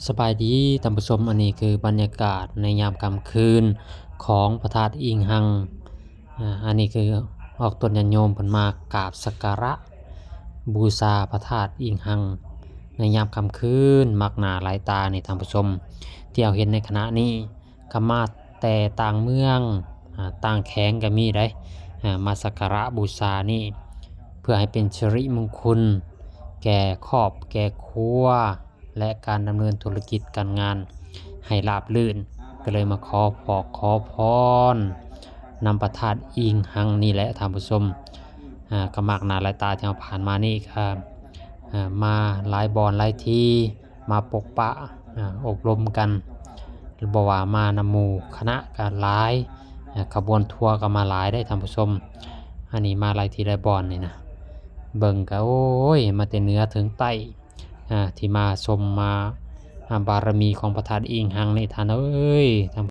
สบายดีท่านผู้ชมอันนี้คือบรรยากาศในยามค่ำคืนของพระธาตุอิงหังอันนี้คือออกต้นญาติโยมเพิ่นมากราบสักการะบูชาพระธาตุอิงหังในยามค่ำคืนมักหน้าหลายตานี่ท่านผู้ชมที่เอาเห็นในขณะนี้ก็มาแต่ต่างเมืองต่างแขวงก็มีได้มาสักการะบูชานี่เพื่อให้เป็นสิริมงคลแก่ครอบแก่ครัวและการดำเนินธุรกิจการงานให้ราบรื่นก็เลยมาขอพรนำประทานอิงหังนี่แหละท่านผู้ชมก็มากหน้าหลายตาที่เราผ่านมานี่ครับมาหลายบอนหลายที่มาปกปะอบรมกันบ่ว่ามานำหมู่คณะก็หลายขบวนทัวร์ก็มาหลายได้ท่านผู้ชมอันนี้มาหลายที่หลายบอนนี่นะเบิ่งก็โอ้ยมาแต่เหนือถึงใต้ที่มาชมมาบารมีของพระธาตุอิงหังในท่านเอ้ย